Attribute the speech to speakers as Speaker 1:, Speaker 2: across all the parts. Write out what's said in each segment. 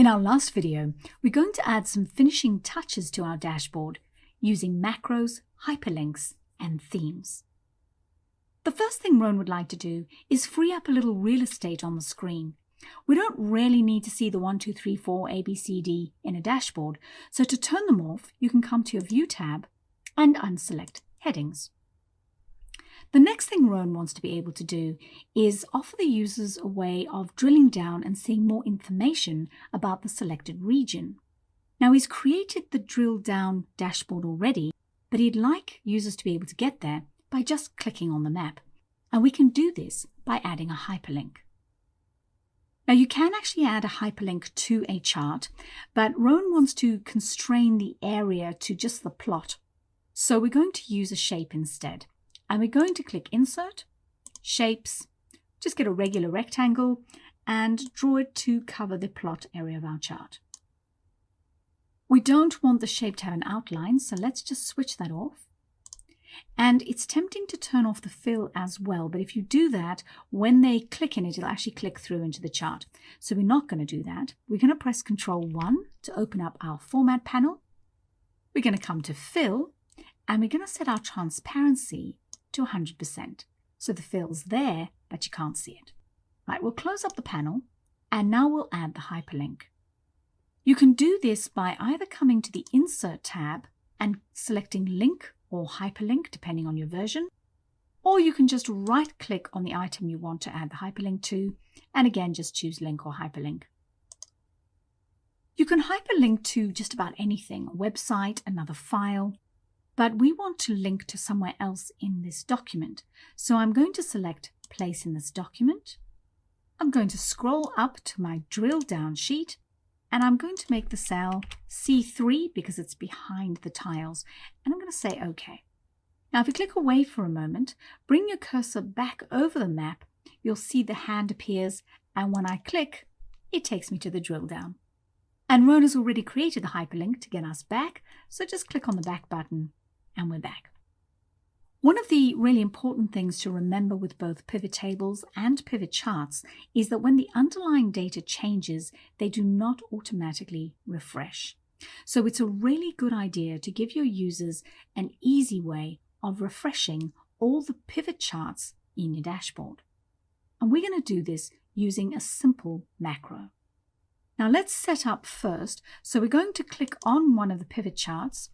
Speaker 1: In our last video, we're going to add some finishing touches to our dashboard using macros, hyperlinks, and themes. The first thing Rowan would like to do is free up a little real estate on the screen. We don't really need to see the 1, 2, 3, 4, A, B, C, D in a dashboard, so to turn them off, you can come to your View tab and unselect Headings. The next thing Rowan wants to be able to do is offer the users a way of drilling down and seeing more information about the selected region. Now, he's created the drill down dashboard already, but he'd like users to be able to get there by just clicking on the map. And we can do this by adding a hyperlink. Now, you can actually add a hyperlink to a chart, but Rowan wants to constrain the area to just the plot. So we're going to use a shape instead. And we're going to click Insert, Shapes, just get a regular rectangle and draw it to cover the plot area of our chart. We don't want the shape to have an outline, so let's just switch that off. And it's tempting to turn off the fill as well, but if you do that, when they click in it, it'll actually click through into the chart. So we're not going to do that. We're going to press Ctrl+1 to open up our Format panel. We're going to come to Fill, and we're going to set our transparency to 100%. So the fill's there, but you can't see it. Right, we'll close up the panel, and now we'll add the hyperlink. You can do this by either coming to the Insert tab and selecting Link or Hyperlink, depending on your version, or you can just right-click on the item you want to add the hyperlink to, and again, just choose Link or Hyperlink. You can hyperlink to just about anything, a website, another file, but we want to link to somewhere else in this document. So I'm going to select Place in this document. I'm going to scroll up to my drill down sheet, and I'm going to make the cell C3 because it's behind the tiles, and I'm going to say OK. Now if you click away for a moment, bring your cursor back over the map, you'll see the hand appears, and when I click, it takes me to the drill down. And Rowan has already created the hyperlink to get us back, so just click on the back button and we're back. One of the really important things to remember with both pivot tables and pivot charts is that when the underlying data changes, they do not automatically refresh. So it's a really good idea to give your users an easy way of refreshing all the pivot charts in your dashboard. And we're going to do this using a simple macro. Now let's set up first. So we're going to click on one of the pivot charts.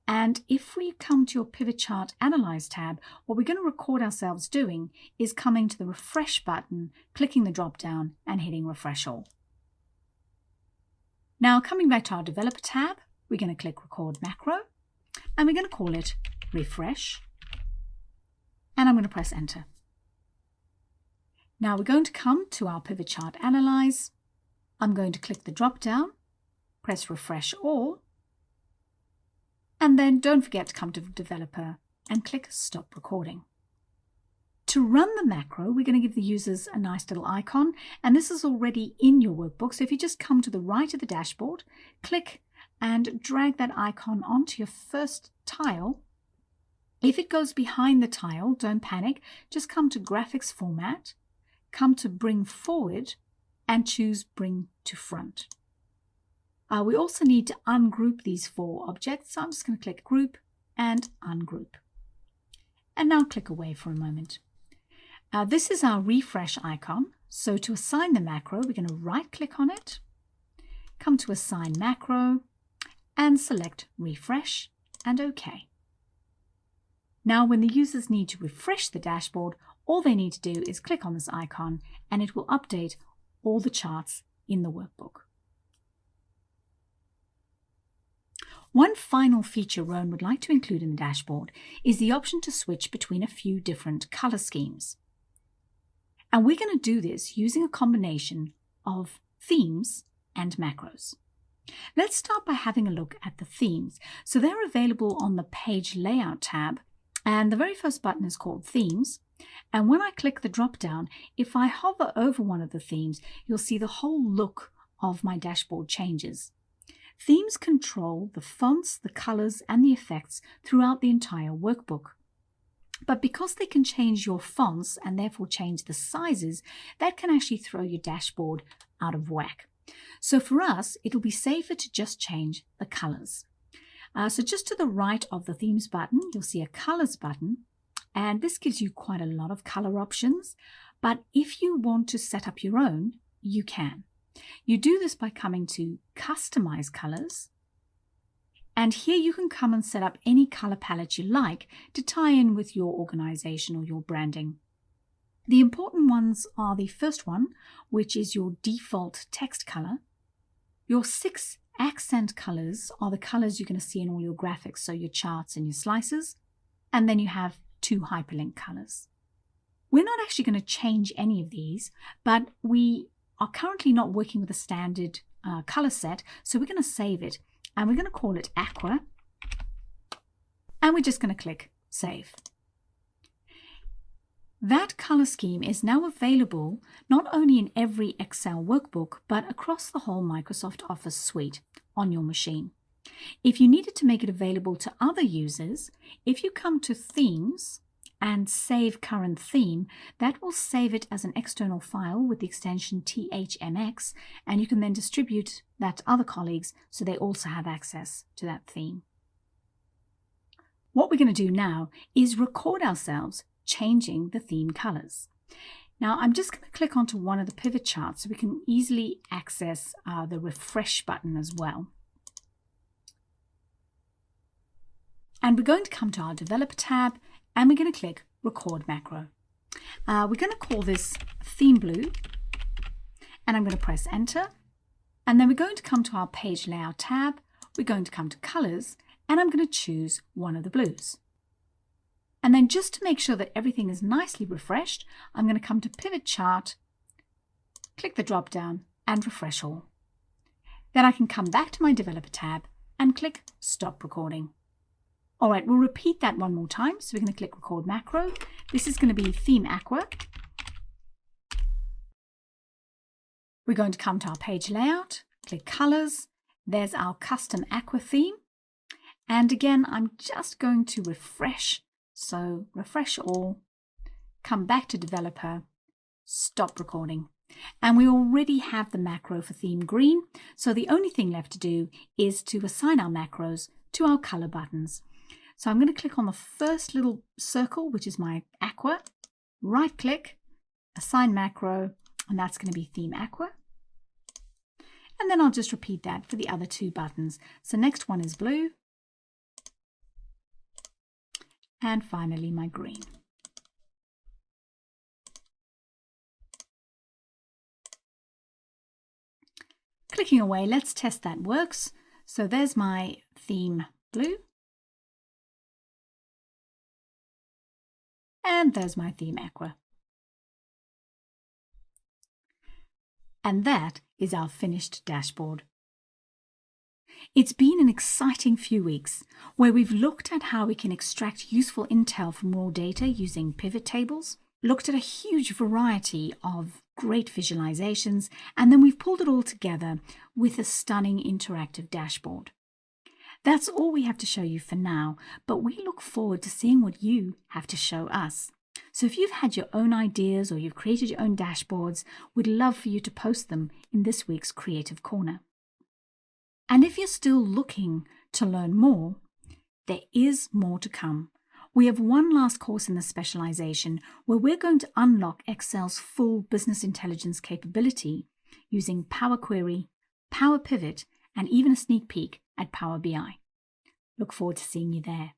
Speaker 1: And if we come to your Pivot Chart Analyze tab, what we're going to record ourselves doing is coming to the Refresh button, clicking the drop down and hitting Refresh All. Now coming back to our Developer tab, we're going to click Record Macro and we're going to call it Refresh. And I'm going to press Enter. Now we're going to come to our Pivot Chart Analyze. I'm going to click the drop down, press Refresh All. And then don't forget to come to Developer and click Stop Recording. To run the macro, we're going to give the users a nice little icon, and this is already in your workbook. So if you just come to the right of the dashboard, click and drag that icon onto your first tile. If it goes behind the tile, don't panic. Just come to Graphics Format, come to Bring Forward, and choose Bring to Front. We also need to ungroup these 4 objects, so I'm just going to click Group and Ungroup. And now click away for a moment. This is our refresh icon, so to assign the macro, we're going to right-click on it, come to Assign Macro, and select Refresh and OK. Now when the users need to refresh the dashboard, all they need to do is click on this icon and it will update all the charts in the workbook. One final feature Rowan would like to include in the dashboard is the option to switch between a few different color schemes. And we're going to do this using a combination of themes and macros. Let's start by having a look at the themes. So they're available on the Page Layout tab, and the very first button is called Themes. And when I click the drop down, if I hover over one of the themes, you'll see the whole look of my dashboard changes. Themes control the fonts, the colors, and the effects throughout the entire workbook. But because they can change your fonts and therefore change the sizes, that can actually throw your dashboard out of whack. So for us, it'll be safer to just change the colors. So just to the right of the themes button, you'll see a colors button, and this gives you quite a lot of color options. But if you want to set up your own, you can. You do this by coming to Customize Colors. And here you can come and set up any color palette you like to tie in with your organization or your branding. The important ones are the first one, which is your default text color. Your 6 accent colors are the colors you're going to see in all your graphics, so your charts and your slices. And then you have 2 hyperlink colors. We're not actually going to change any of these, but we are currently not working with a standard color set, so we're going to save it. And we're going to call it Aqua, and we're just going to click Save. That color scheme is now available not only in every Excel workbook, but across the whole Microsoft Office suite on your machine. If you needed to make it available to other users, if you come to Themes and Save Current Theme, that will save it as an external file with the extension THMX, and you can then distribute that to other colleagues so they also have access to that theme. What we're going to do now is record ourselves changing the theme colors. Now I'm just going to click onto one of the pivot charts so we can easily access the refresh button as well. And we're going to come to our developer tab, and we're going to click Record Macro. We're going to call this Theme Blue, and I'm going to press Enter. And then we're going to come to our Page Layout tab. We're going to come to Colors, and I'm going to choose one of the blues. And then just to make sure that everything is nicely refreshed, I'm going to come to Pivot Chart, click the drop down, and refresh all. Then I can come back to my Developer tab and click Stop Recording. All right, we'll repeat that one more time. So we're going to click Record Macro. This is going to be Theme Aqua. We're going to come to our page layout, click Colors. There's our custom Aqua theme. And again, I'm just going to refresh. So refresh all, come back to Developer, stop recording. And we already have the macro for theme green. So the only thing left to do is to assign our macros to our color buttons. So I'm going to click on the first little circle, which is my Aqua, right click, assign macro, and that's going to be Theme Aqua. And then I'll just repeat that for the other 2 buttons. So next one is blue. And finally my green. Clicking away, let's test that works. So there's my theme blue. And there's my theme Aqua. And that is our finished dashboard. It's been an exciting few weeks where we've looked at how we can extract useful intel from raw data using pivot tables, looked at a huge variety of great visualizations, and then we've pulled it all together with a stunning interactive dashboard. That's all we have to show you for now, but we look forward to seeing what you have to show us. So if you've had your own ideas or you've created your own dashboards, we'd love for you to post them in this week's Creative Corner. And if you're still looking to learn more, there is more to come. We have one last course in the specialization where we're going to unlock Excel's full business intelligence capability using Power Query, Power Pivot, and even a sneak peek at Power BI. Look forward to seeing you there.